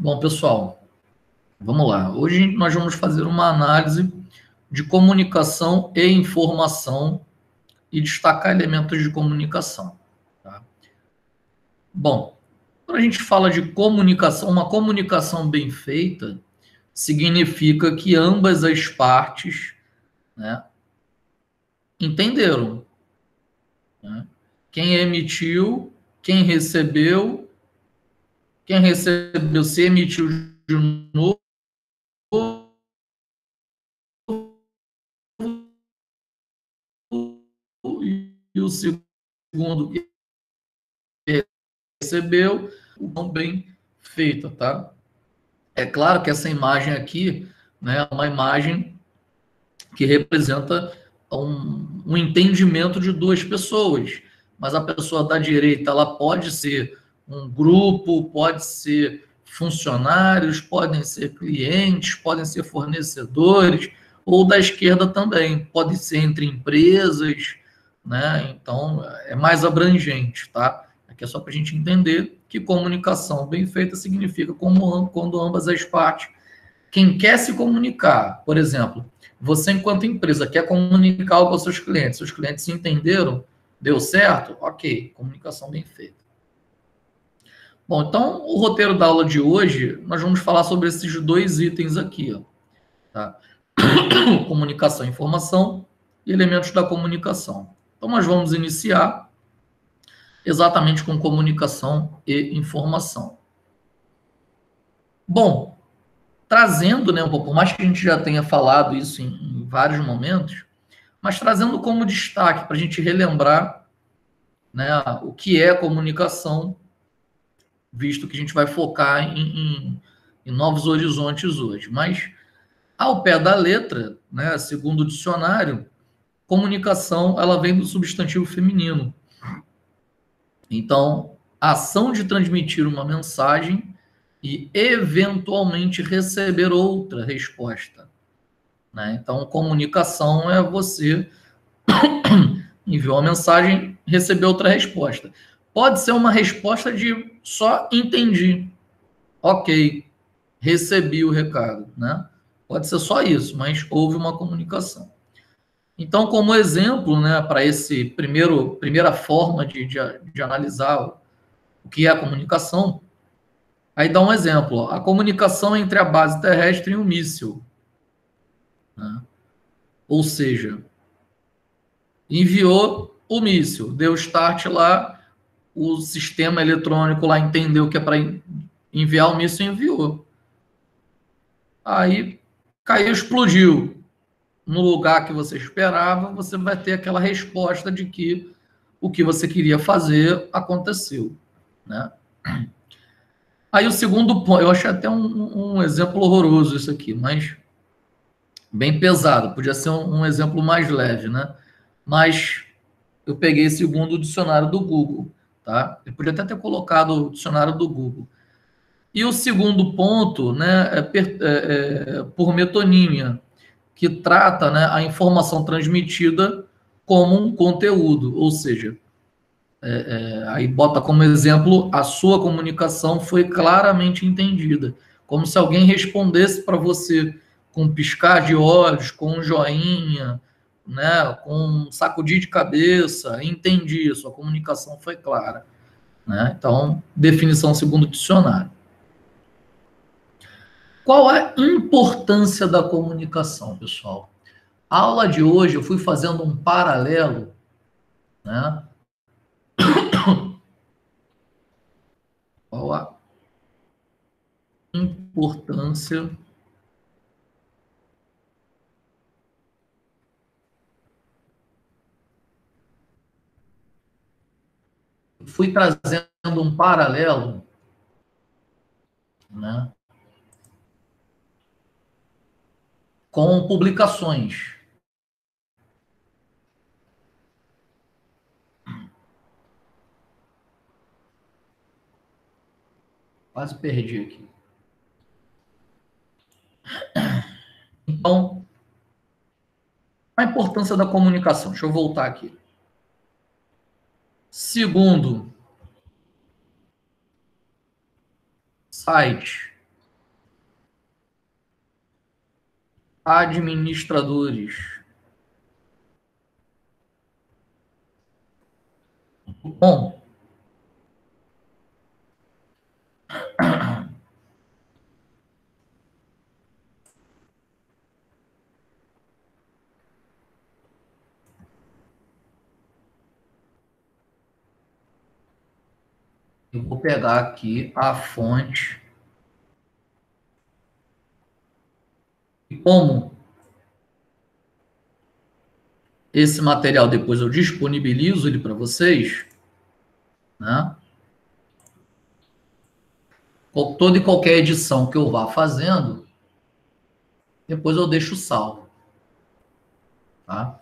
Bom, pessoal, vamos lá. Hoje nós vamos fazer uma análise de comunicação e informação e destacar elementos de comunicação. Tá? Bom, quando a gente fala de comunicação, uma comunicação bem feita significa que ambas as partes, né, entenderam, né? Quem emitiu, quem recebeu se emitiu de novo e o segundo que recebeu, não bem feita, tá? É claro que essa imagem aqui, né, é uma imagem que representa um entendimento de duas pessoas, mas a pessoa da direita, ela pode ser um grupo, pode ser funcionários, podem ser clientes, podem ser fornecedores, ou da esquerda também, pode ser entre empresas, né? Então, é mais abrangente, tá? Aqui é só para a gente entender que comunicação bem feita significa quando ambas as partes, quem quer se comunicar, por exemplo, você enquanto empresa quer comunicar algo aos seus clientes se entenderam, deu certo, ok, comunicação bem feita. Bom, então o roteiro da aula de hoje, nós vamos falar sobre esses dois itens aqui, ó, tá? Comunicação e informação e elementos da comunicação. Então nós vamos iniciar exatamente com comunicação e informação. Bom, trazendo, né, um pouco, por mais que a gente já tenha falado isso em vários momentos, mas trazendo como destaque para a gente relembrar, né, o que é comunicação, visto que a gente vai focar em novos horizontes hoje. Mas, ao pé da letra, né, segundo o dicionário, comunicação ela vem do substantivo feminino. Então, a ação de transmitir uma mensagem e, eventualmente, receber outra resposta. Né? Então, comunicação é você enviou uma mensagem, recebeu outra resposta. Pode ser uma resposta de só entendi, ok, recebi o recado, né? Pode ser só isso, mas houve uma comunicação. Então, como exemplo, né, para esse primeira forma de analisar o que é a comunicação, aí dá um exemplo, ó, a comunicação entre a base terrestre e o míssil, né? Ou seja, enviou o míssil, deu start lá, o sistema eletrônico lá entendeu que é para enviar o míssil e enviou. Aí caiu, explodiu. No lugar que você esperava, você vai ter aquela resposta de que o que você queria fazer aconteceu, né? Aí o segundo ponto, eu achei até um exemplo horroroso isso aqui, mas bem pesado, podia ser um exemplo mais leve, né? Mas eu peguei segundo o dicionário do Google, tá? Eu podia até ter colocado o dicionário do Google. E o segundo ponto, né, por metonímia, que trata, né, a informação transmitida como um conteúdo, ou seja, aí bota como exemplo a sua comunicação foi claramente entendida, como se alguém respondesse para você com um piscar de olhos, com um joinha, né, com um sacudir de cabeça, entendi, sua comunicação foi clara, né? Então, definição segundo o dicionário. Qual a importância da comunicação, pessoal? A aula de hoje eu fui fazendo um paralelo, né? Qual a importância fui trazendo um paralelo, né, com publicações. Quase perdi aqui. Então, a importância da comunicação. Deixa eu voltar aqui. Segundo site administradores. Bom, eu vou pegar aqui a fonte. E como esse material depois eu disponibilizo ele para vocês, né? Toda e qualquer edição que eu vá fazendo, depois eu deixo salvo, tá?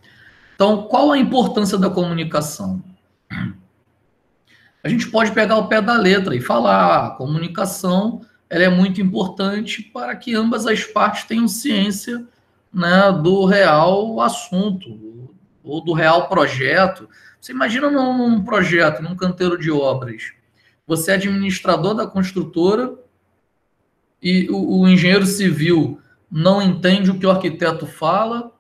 Então, qual a importância da comunicação? A gente pode pegar o pé da letra e falar, a comunicação ela é muito importante para que ambas as partes tenham ciência, né, do real assunto ou do real projeto. Você imagina num projeto, num canteiro de obras, você é administrador da construtora e o engenheiro civil não entende o que o arquiteto fala,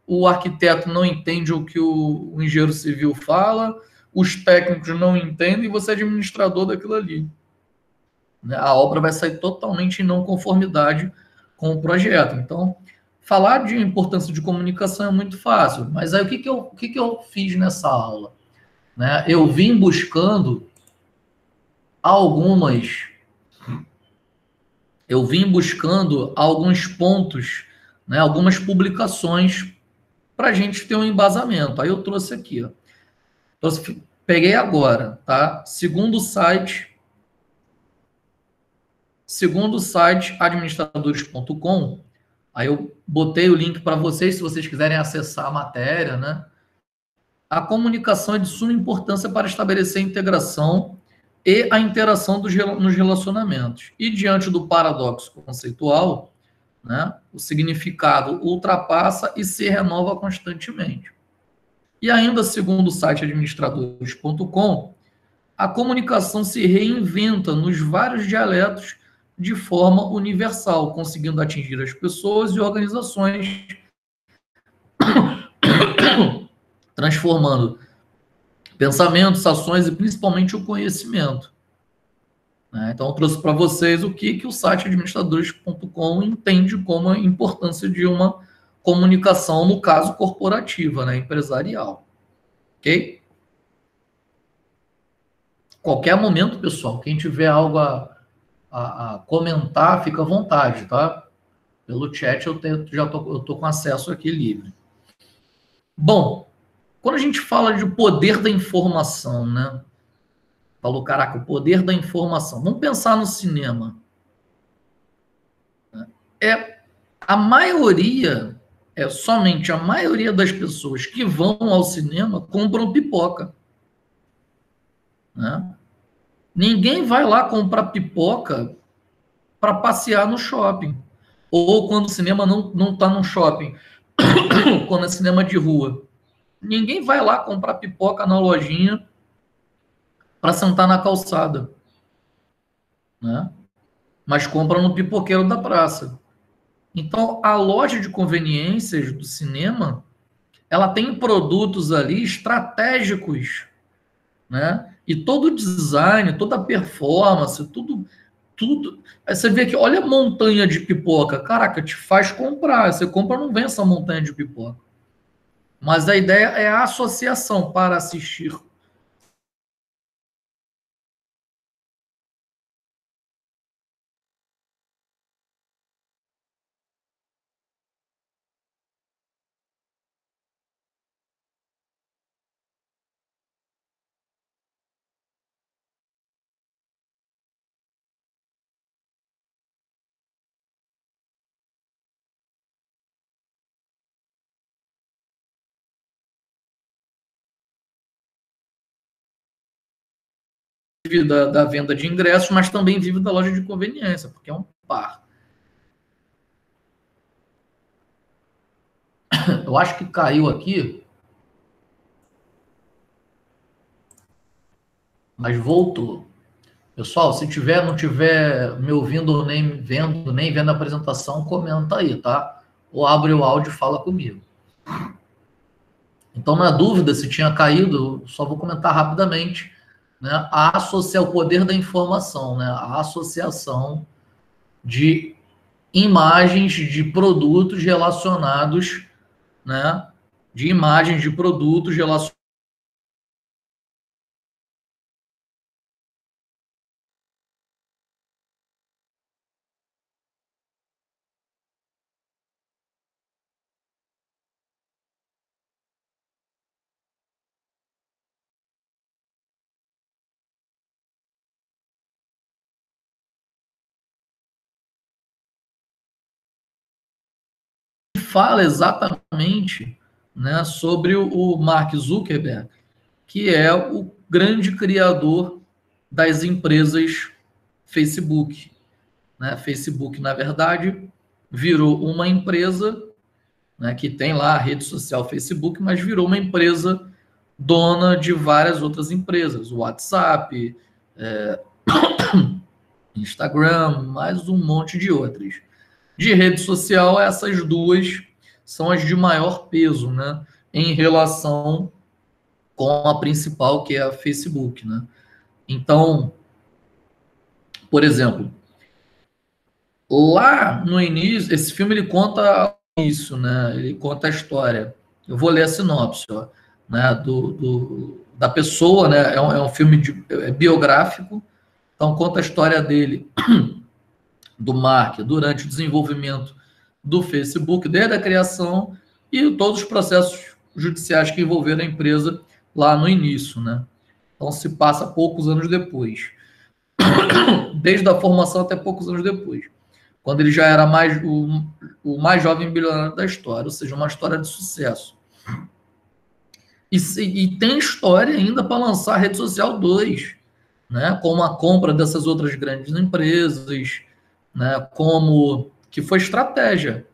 o arquiteto não entende o que o engenheiro civil fala, os técnicos não entendem e você é administrador daquilo ali. A obra vai sair totalmente em não conformidade com o projeto. Então, falar de importância de comunicação é muito fácil, mas aí o que eu fiz nessa aula? Né? Eu vim buscando algumas eu vim buscando alguns pontos, né, algumas publicações para a gente ter um embasamento. Aí eu trouxe aqui, ó. Peguei agora, tá? Segundo o site administradores.com, aí eu botei o link para vocês, se vocês quiserem acessar a matéria, né? A comunicação é de suma importância para estabelecer a integração e a interação nos relacionamentos. E diante do paradoxo conceitual, né, o significado ultrapassa e se renova constantemente. E ainda, segundo o site administradores.com, a comunicação se reinventa nos vários dialetos de forma universal, conseguindo atingir as pessoas e organizações, transformando pensamentos, ações e principalmente o conhecimento. Então, eu trouxe para vocês o que o site administradores.com entende como a importância de uma comunicação, no caso, corporativa, né, empresarial. Ok? Qualquer momento, pessoal, quem tiver algo a comentar, fica à vontade, tá? Pelo chat eu tô com acesso aqui livre. Bom, quando a gente fala de poder da informação, né? Falou, caraca, o poder da informação. Vamos pensar no cinema. A maioria, somente a maioria das pessoas que vão ao cinema compram pipoca. Né? Ninguém vai lá comprar pipoca para passear no shopping. Ou quando o cinema não está no shopping, quando é cinema de rua. Ninguém vai lá comprar pipoca na lojinha para sentar na calçada. Né? Mas compra no pipoqueiro da praça. Então, a loja de conveniências do cinema, ela tem produtos ali estratégicos, né? E todo o design, toda a performance, tudo. Aí você vê que, olha a montanha de pipoca. Caraca, te faz comprar. Você compra, não vem essa montanha de pipoca. Mas a ideia é a associação para assistir. Vive da venda de ingressos, mas também vive da loja de conveniência, porque é um par. Eu acho que caiu aqui, mas voltou. Pessoal, se não tiver me ouvindo nem vendo a apresentação, comenta aí, tá? ou abre o áudio e fala comigo. Então, na dúvida se tinha caído, só vou comentar rapidamente, né, o poder da informação, né, a associação de imagens de produtos relacionados, né, de imagens de produtos relacionados. Fala exatamente, né, sobre o Mark Zuckerberg, que é o grande criador das empresas Facebook. Né? Facebook, na verdade, virou uma empresa, né, que tem lá a rede social Facebook, mas virou uma empresa dona de várias outras empresas, WhatsApp, Instagram, mais um monte de outras. De rede social, essas duas são as de maior peso, né, em relação com a principal, que é a Facebook, né? Então, por exemplo, lá no início, esse filme ele conta isso, né? Ele conta a história. Eu vou ler a sinopse, ó, né? Da pessoa, né? É um filme biográfico, então conta a história dele, do Mark, durante o desenvolvimento do Facebook, desde a criação e todos os processos judiciais que envolveram a empresa lá no início, né? Então se passa poucos anos depois, desde a formação até poucos anos depois, quando ele já era o mais jovem bilionário da história, ou seja, uma história de sucesso. E tem história ainda para lançar a Rede Social 2, né? Como a compra dessas outras grandes empresas, né? Como que foi estratégia.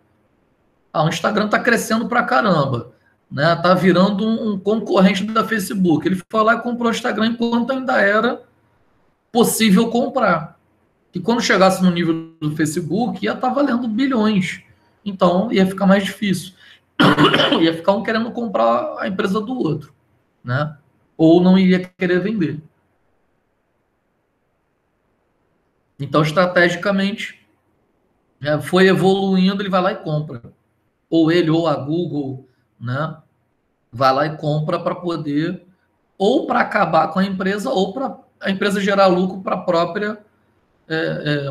O Instagram está crescendo para caramba, né? Tá virando um concorrente da Facebook. Ele foi lá e comprou o Instagram enquanto ainda era possível comprar. Que quando chegasse no nível do Facebook, ia estar valendo bilhões. Então, ia ficar mais difícil. Ia ficar um querendo comprar a empresa do outro, né? Ou não iria querer vender. Então, estrategicamente, né, foi evoluindo, ele vai lá e compra. Ou ele, ou a Google, né? Vai lá e compra para poder, ou para acabar com a empresa, ou para a empresa gerar lucro para a própria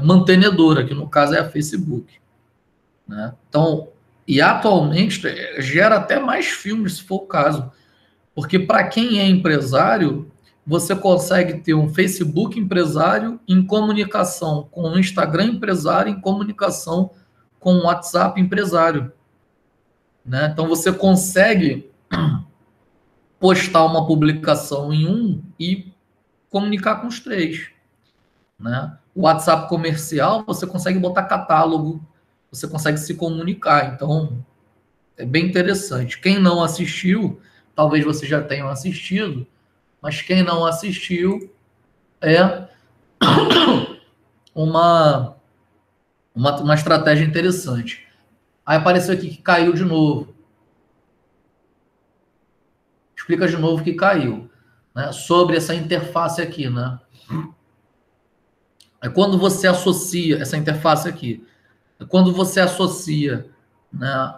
mantenedora, que no caso é a Facebook. Né? Então, e atualmente gera até mais filmes, se for o caso. Porque para quem é empresário, você consegue ter um Facebook empresário em comunicação com o Instagram empresário, em comunicação com o WhatsApp empresário. Né? Então você consegue postar uma publicação em um e comunicar com os três. Né? O WhatsApp comercial, você consegue botar catálogo, você consegue se comunicar. Então, é bem interessante. Quem não assistiu, talvez vocês já tenham assistido, mas quem não assistiu é uma estratégia interessante. Aí apareceu aqui que caiu de novo. Explica de novo que caiu. Né? Sobre essa interface aqui, né? É quando você associa essa interface aqui. É quando você associa, né,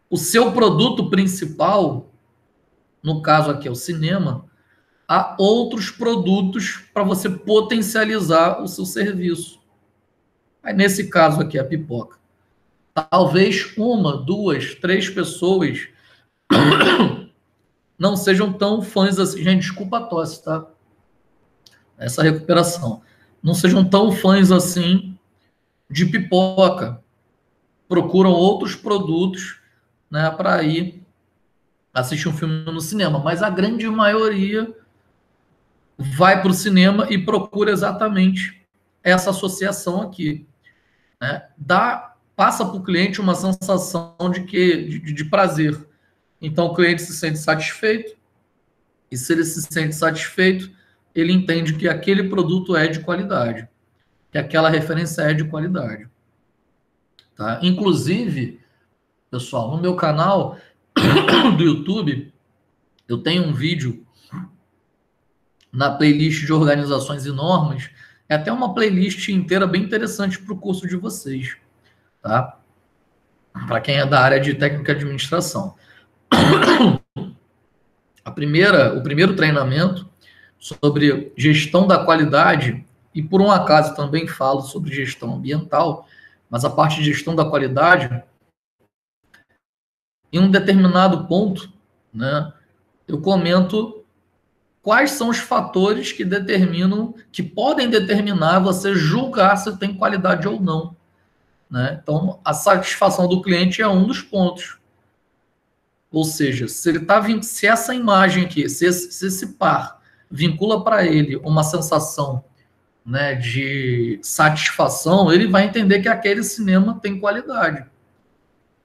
o seu produto principal, no caso aqui é o cinema, a outros produtos para você potencializar o seu serviço. Aí, nesse caso aqui, a pipoca. Talvez uma, duas, três pessoas não sejam tão fãs assim. Gente, desculpa a tosse, tá? Essa recuperação. Não sejam tão fãs assim de pipoca. Procuram outros produtos, né, para ir assistir um filme no cinema. Mas a grande maioria vai para o cinema e procura exatamente essa associação aqui. Né? Passa para o cliente uma sensação de prazer. Então o cliente se sente satisfeito, e se ele se sente satisfeito, ele entende que aquele produto é de qualidade, que aquela referência é de qualidade. tá? Inclusive, pessoal, no meu canal do YouTube, eu tenho um vídeo na playlist de organizações e normas, é até uma playlist inteira bem interessante para o curso de vocês, tá? Para quem é da área de técnica de administração. O primeiro treinamento sobre gestão da qualidade, e por um acaso também falo sobre gestão ambiental, mas a parte de gestão da qualidade, em um determinado ponto, né, eu comento quais são os fatores que determinam, que podem determinar você julgar se tem qualidade ou não, né? Então, a satisfação do cliente é um dos pontos. Ou seja, se ele tá, se essa imagem aqui, se esse par vincula para ele uma sensação, né, de satisfação, ele vai entender que aquele cinema tem qualidade.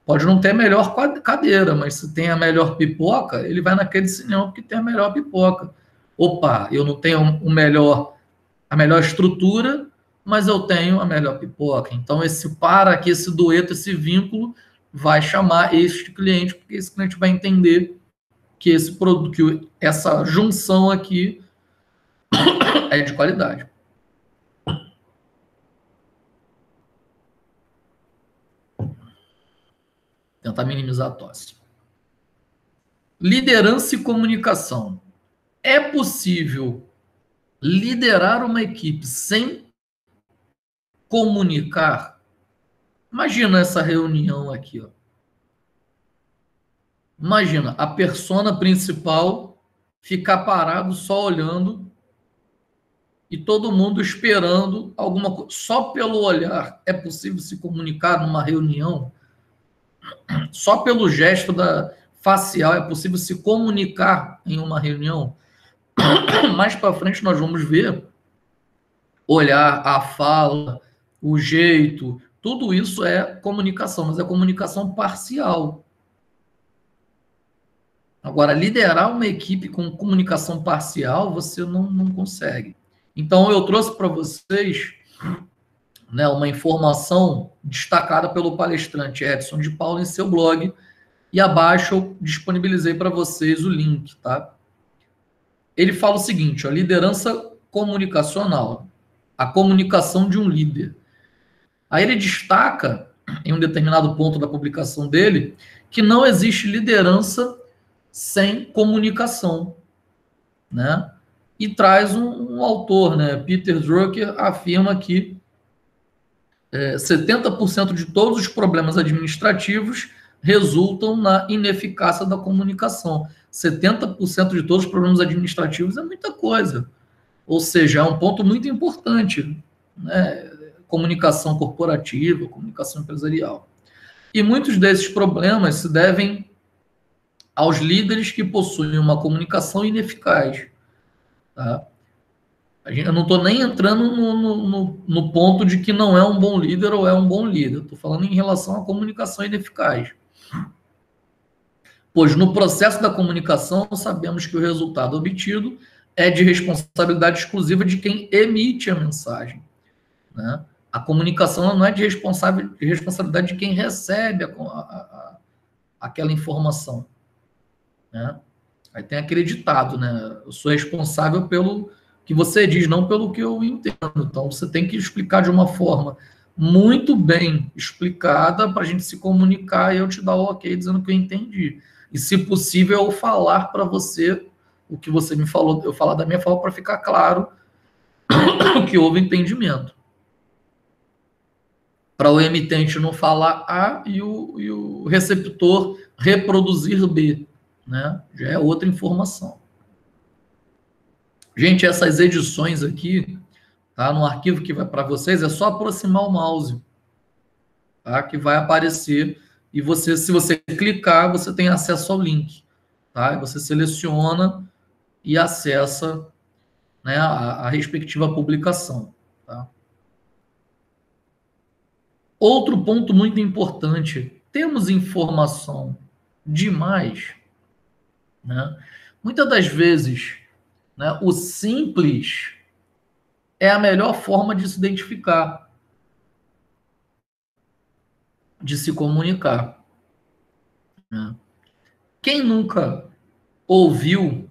Pode não ter a melhor cadeira, mas se tem a melhor pipoca, ele vai naquele cinema porque tem a melhor pipoca. Opa, eu não tenho a melhor estrutura, mas eu tenho a melhor pipoca. Então, esse par aqui, esse dueto, esse vínculo, vai chamar este cliente, porque esse cliente vai entender que esse produto, que essa junção aqui é de qualidade. Tentar minimizar a tosse. Liderança e comunicação. É possível liderar uma equipe sem comunicar? Imagina essa reunião aqui, ó. Imagina a persona principal ficar parado só olhando e todo mundo esperando alguma coisa. Só pelo olhar é possível se comunicar numa reunião? Só pelo gesto facial é possível se comunicar em uma reunião? Mais para frente nós vamos ver olhar, a fala, o jeito, tudo isso é comunicação, mas é comunicação parcial. Agora, liderar uma equipe com comunicação parcial, você não consegue. Então, eu trouxe para vocês, né, uma informação destacada pelo palestrante Edson de Paula em seu blog, e abaixo eu disponibilizei para vocês o link, tá? Ele fala o seguinte, ó, liderança comunicacional, a comunicação de um líder. Aí ele destaca, em um determinado ponto da publicação dele, que não existe liderança sem comunicação, né? E traz um autor, né? Peter Drucker afirma que 70% de todos os problemas administrativos resultam na ineficácia da comunicação. 70% de todos os problemas administrativos é muita coisa. Ou seja, é um ponto muito importante, né? Comunicação corporativa, comunicação empresarial. E muitos desses problemas se devem aos líderes que possuem uma comunicação ineficaz. Tá? Eu não estou nem entrando no ponto de que não é um bom líder ou é um bom líder. Estou falando em relação à comunicação ineficaz. Pois no processo da comunicação, sabemos que o resultado obtido é de responsabilidade exclusiva de quem emite a mensagem. Né? A comunicação não é de responsabilidade de quem recebe aquela informação. Né? Aí tem aquele ditado, né? Eu sou responsável pelo que você diz, não pelo que eu entendo. Então, você tem que explicar de uma forma muito bem explicada para a gente se comunicar e eu te dar o ok dizendo que eu entendi. E, se possível, eu falar para você o que você me falou, eu falar da minha forma para ficar claro que houve entendimento. Para o emitente não falar A e o receptor reproduzir B, né? Já é outra informação. Gente, essas edições aqui, tá? No arquivo que vai para vocês, é só aproximar o mouse, tá? Que vai aparecer e você, se você clicar, você tem acesso ao link, tá? Você seleciona e acessa, né, a respectiva publicação, tá? Outro ponto muito importante, temos informação demais, né? Muitas das vezes, né, o simples é a melhor forma de se identificar. de se comunicar, né? Quem nunca ouviu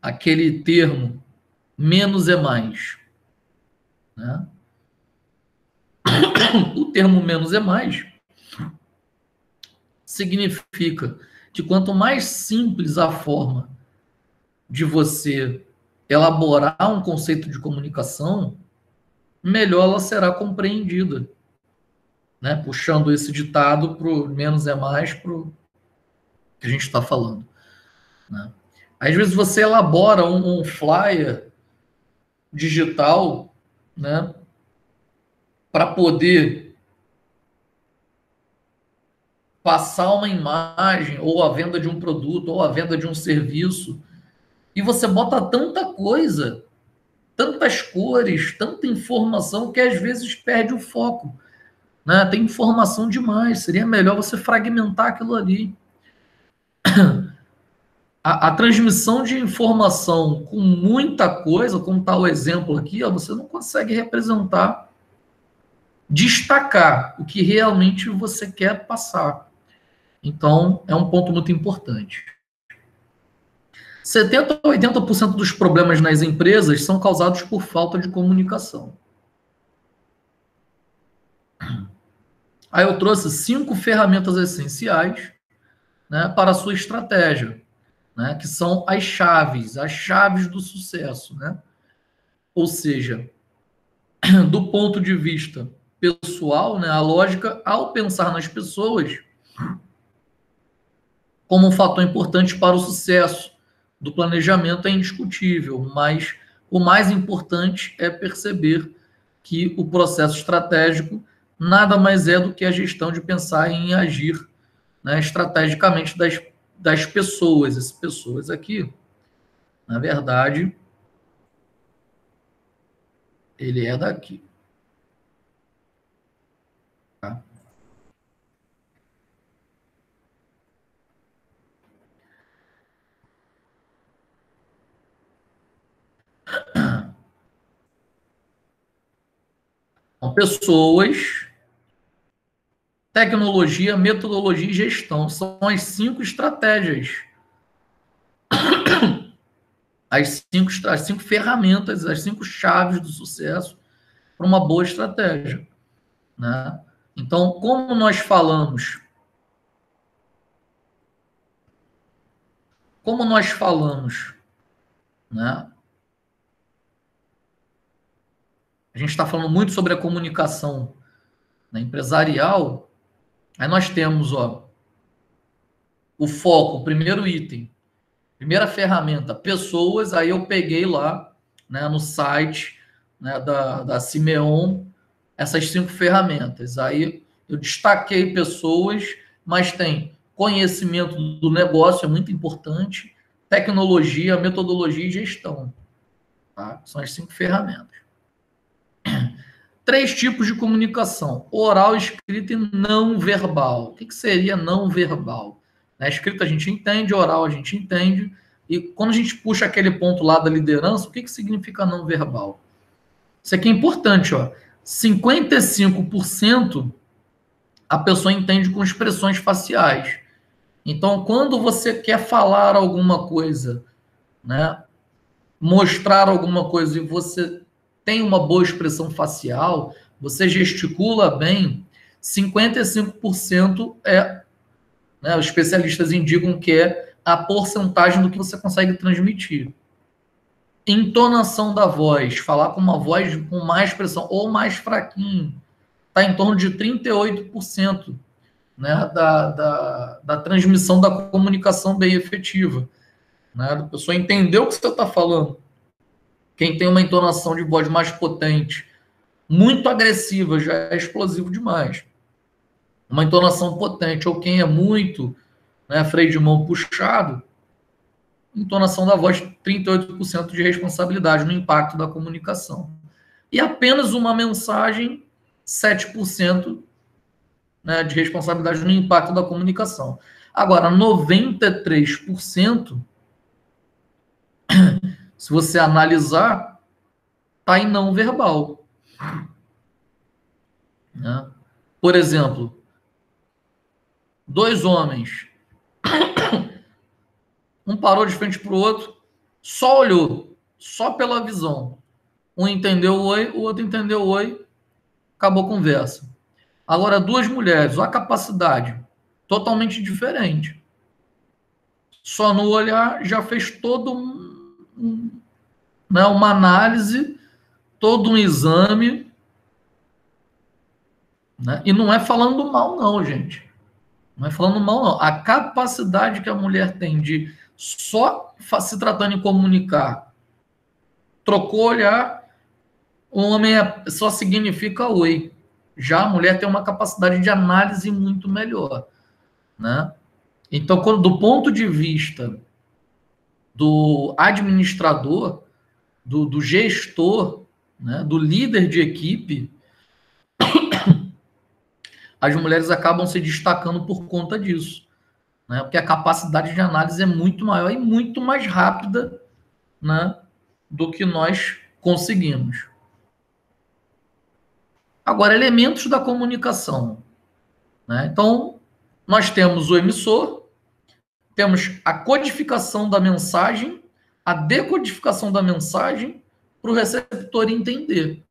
aquele termo menos é mais, né? O termo menos é mais significa que quanto mais simples a forma de você elaborar um conceito de comunicação, melhor ela será compreendida, né? Puxando esse ditado para o menos é mais para o que a gente está falando, né? Às vezes você elabora um flyer digital, né, para poder passar uma imagem, ou a venda de um produto, ou a venda de um serviço, e você bota tanta coisa, tantas cores, tanta informação, que às vezes perde o foco, né? Tem informação demais, seria melhor você fragmentar aquilo ali. A transmissão de informação com muita coisa, como está o exemplo aqui, ó, você não consegue representar, destacar o que realmente você quer passar. Então, é um ponto muito importante. 70 a 80% dos problemas nas empresas são causados por falta de comunicação. Aí eu trouxe 5 ferramentas essenciais, né, para a sua estratégia, né, que são as chaves do sucesso, né? Ou seja, do ponto de vista pessoal, né, a lógica, ao pensar nas pessoas como um fator importante para o sucesso do planejamento é indiscutível, mas o mais importante é perceber que o processo estratégico nada mais é do que a gestão de pensar em agir, né, estrategicamente das pessoas. Essas pessoas aqui, na verdade, ele é daqui. Tá? Então, pessoas, tecnologia, metodologia e gestão são as 5 estratégias, as cinco ferramentas, as 5 chaves do sucesso para uma boa estratégia, né? Então, como nós falamos, né? A gente está falando muito sobre a comunicação, né, empresarial. Aí nós temos, ó, o foco, o primeiro item, primeira ferramenta, pessoas. Aí eu peguei lá, né, no site, né, da Simeon, essas 5 ferramentas. Aí eu destaquei pessoas, mas tem conhecimento do negócio, é muito importante, tecnologia, metodologia e gestão. Tá? São as 5 ferramentas. 3 tipos de comunicação: oral, escrita e não verbal. O que seria não verbal? Na escrita a gente entende, oral a gente entende, e quando a gente puxa aquele ponto lá da liderança, o que significa não verbal? Isso aqui é importante, ó. 55% a pessoa entende com expressões faciais. Então, quando você quer falar alguma coisa, né, mostrar alguma coisa e você tem uma boa expressão facial, você gesticula bem, 55% é, né, os especialistas indicam que é a porcentagem do que você consegue transmitir. Entonação da voz, falar com uma voz com mais expressão ou mais fraquinho, está em torno de 38%, né, da transmissão da comunicação bem efetiva. Né, a pessoa entendeu o que você está falando. Quem tem uma entonação de voz mais potente, muito agressiva, já é explosivo demais. Uma entonação potente, ou quem é muito, né, freio de mão puxado, entonação da voz, 38% de responsabilidade no impacto da comunicação. E apenas uma mensagem, 7%, né, de responsabilidade no impacto da comunicação. Agora, 93%, se você analisar, está em não verbal. Né? Por exemplo, dois homens, um parou de frente para o outro, só olhou, só pela visão. Um entendeu o oi, o outro entendeu o oi, acabou a conversa. Agora, duas mulheres, a capacidade totalmente diferente. Só no olhar já fez todo né, uma análise, todo um exame, né? E não é falando mal, não, gente. Não é falando mal, não. A capacidade que a mulher tem de só se tratando em comunicar, trocou olhar, o homem só significa oi. Já a mulher tem uma capacidade de análise muito melhor, né? Então, do ponto de vista do administrador, do gestor, né, do líder de equipe, as mulheres acabam se destacando por conta disso, né? Porque a capacidade de análise é muito maior e muito mais rápida, né, do que nós conseguimos. Agora, elementos da comunicação, né? Então, nós temos o emissor, temos a codificação da mensagem, a decodificação da mensagem para o receptor entender.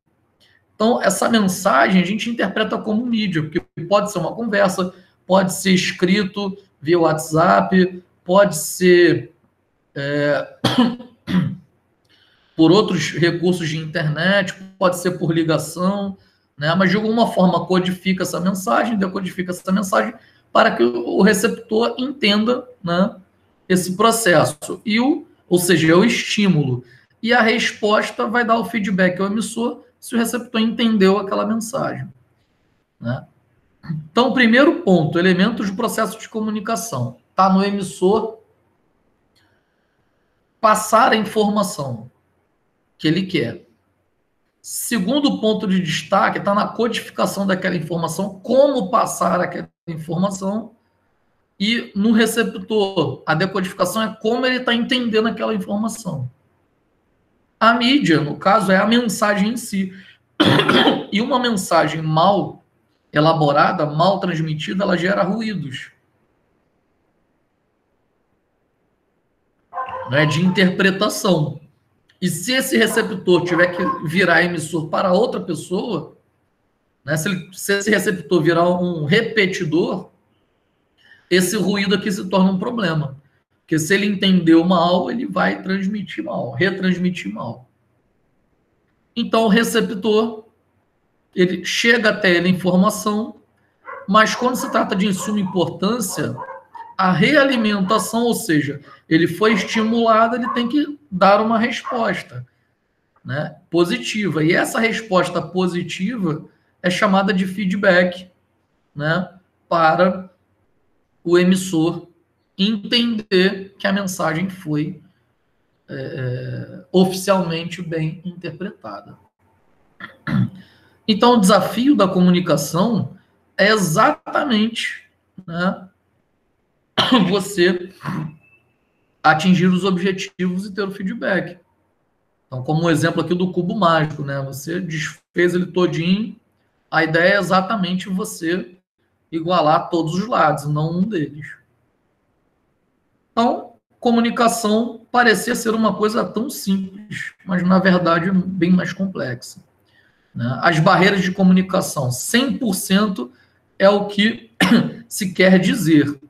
Então, essa mensagem a gente interpreta como mídia, porque pode ser uma conversa, pode ser escrito via WhatsApp, pode ser por outros recursos de internet, pode ser por ligação, né? Mas de alguma forma codifica essa mensagem, decodifica essa mensagem para que o receptor entenda, né, esse processo. Ou seja, é o estímulo. E a resposta vai dar o feedback ao emissor se o receptor entendeu aquela mensagem, né? Então, primeiro ponto, elementos do processo de comunicação. Está no emissor passar a informação que ele quer. Segundo ponto de destaque está na codificação daquela informação, como passar aquela informação, e no receptor, a decodificação é como ele está entendendo aquela informação. A mídia, no caso, é a mensagem em si. E uma mensagem mal elaborada, mal transmitida, ela gera ruídos, né, de interpretação. E se esse receptor tiver que virar emissor para outra pessoa, né, se esse receptor virar um repetidor, esse ruído aqui se torna um problema. Porque se ele entendeu mal, ele vai transmitir mal, retransmitir mal. Então, o receptor, ele chega até ele a informação, mas quando se trata de insumo importância, a realimentação, ou seja, ele foi estimulado, ele tem que dar uma resposta, né, positiva. E essa resposta positiva é chamada de feedback, né, para o emissor entender que a mensagem foi oficialmente bem interpretada. Então, o desafio da comunicação é exatamente, né, você atingir os objetivos e ter o feedback. Então, como um exemplo aqui do cubo mágico, né? Você desfez ele todinho, a ideia é exatamente você igualar todos os lados, não um deles. Então, comunicação parecia ser uma coisa tão simples, mas na verdade bem mais complexa, né? As barreiras de comunicação, 100% é o que se quer dizer.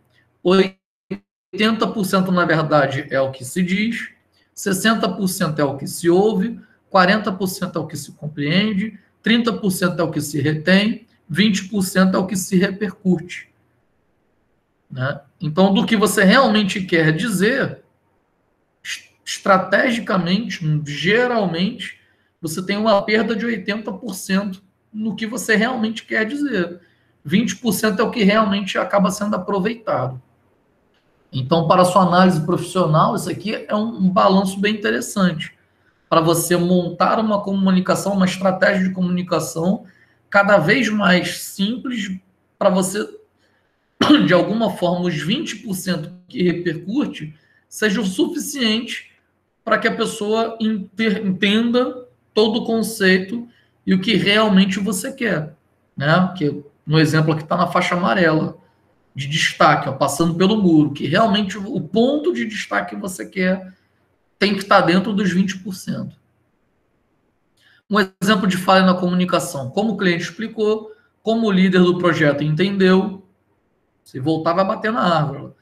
80% na verdade é o que se diz, 60% é o que se ouve, 40% é o que se compreende, 30% é o que se retém, 20% é o que se repercute, né? Então, do que você realmente quer dizer, estrategicamente, geralmente, você tem uma perda de 80% no que você realmente quer dizer. 20% é o que realmente acaba sendo aproveitado. Então, para a sua análise profissional, isso aqui é um balanço bem interessante para você montar uma comunicação, uma estratégia de comunicação cada vez mais simples para você, de alguma forma, os 20% que repercute seja o suficiente para que a pessoa entenda todo o conceito e o que realmente você quer, né? Porque no exemplo aqui está na faixa amarela, de destaque, ó, passando pelo muro, que realmente o ponto de destaque que você quer tem que estar dentro dos 20%. Um exemplo de falha na comunicação, como o cliente explicou, como o líder do projeto entendeu, se voltar vai bater na árvore,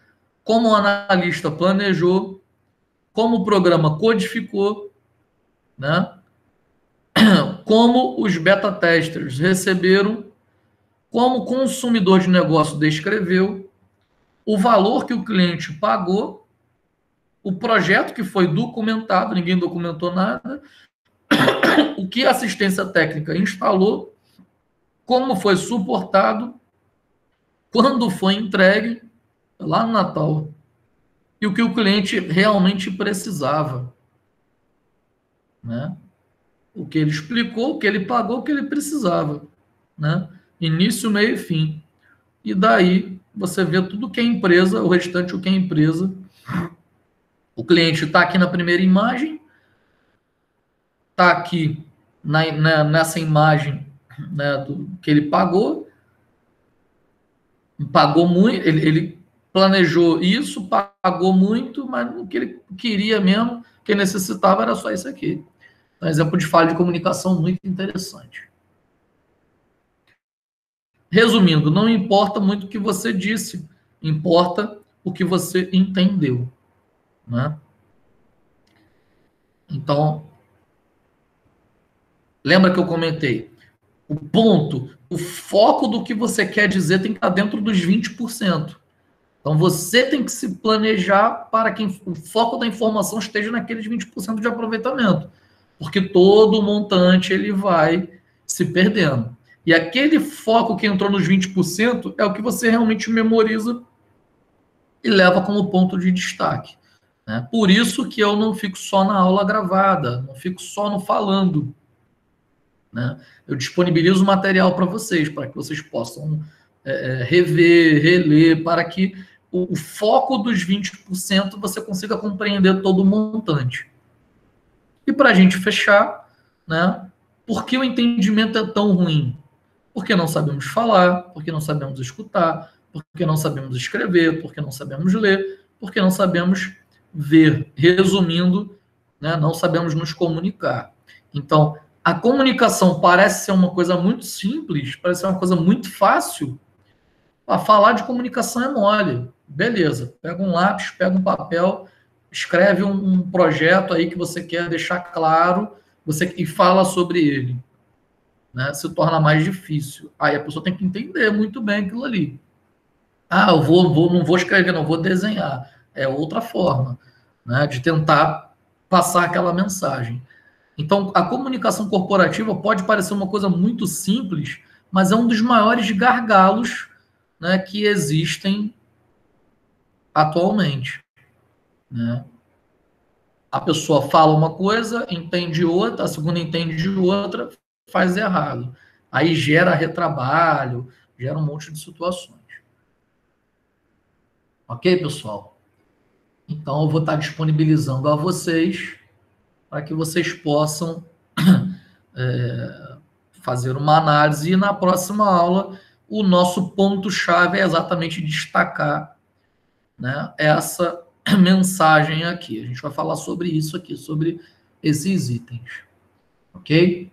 como o analista planejou, como o programa codificou, né? Como os beta testers receberam, como o consumidor de negócio descreveu, o valor que o cliente pagou, o projeto que foi documentado, ninguém documentou nada, o que a assistência técnica instalou, como foi suportado, quando foi entregue, lá no Natal, e o que o cliente realmente precisava, né? O que ele explicou, o que ele pagou, o que ele precisava, né? Início, meio e fim. E daí você vê tudo que é empresa, o restante o que é empresa. O cliente está aqui na primeira imagem, está aqui nessa imagem, né, do que ele pagou muito, ele planejou isso, pagou muito, mas o que ele queria mesmo, o que ele necessitava era só isso aqui. Um exemplo de falha de comunicação muito interessante. Resumindo, não importa muito o que você disse, importa o que você entendeu, né? Então, lembra que eu comentei? O ponto, o foco do que você quer dizer tem que estar dentro dos 20%. Então, você tem que se planejar para que o foco da informação esteja naqueles 20% de aproveitamento, porque todo montante ele vai se perdendo. E aquele foco que entrou nos 20% é o que você realmente memoriza e leva como ponto de destaque, né? Por isso que eu não fico só na aula gravada, não fico só no falando, né? Eu disponibilizo material para que vocês possam rever, reler, para que o foco dos 20% você consiga compreender todo o montante. E para a gente fechar, né, por que o entendimento é tão ruim? Porque não sabemos falar, porque não sabemos escutar, porque não sabemos escrever, porque não sabemos ler, porque não sabemos ver. Resumindo, né, não sabemos nos comunicar. Então, a comunicação parece ser uma coisa muito simples, parece ser uma coisa muito fácil. A falar de comunicação é mole. Beleza, pega um lápis, pega um papel, escreve um projeto aí que você quer deixar claro e fala sobre ele. Né? Se torna mais difícil. Aí a pessoa tem que entender muito bem aquilo ali. Ah, não vou escrever, não vou desenhar. É outra forma, né, de tentar passar aquela mensagem. Então, a comunicação corporativa pode parecer uma coisa muito simples, mas é um dos maiores gargalos, né, que existem atualmente, né? A pessoa fala uma coisa, entende outra, a segunda entende outra, faz errado. Aí gera retrabalho, gera um monte de situações. Ok, pessoal? Então, eu vou estar disponibilizando a vocês para que vocês possam fazer uma análise. E na próxima aula, o nosso ponto-chave é exatamente destacar, né, essa mensagem aqui. A gente vai falar sobre isso aqui, sobre esses itens. Ok?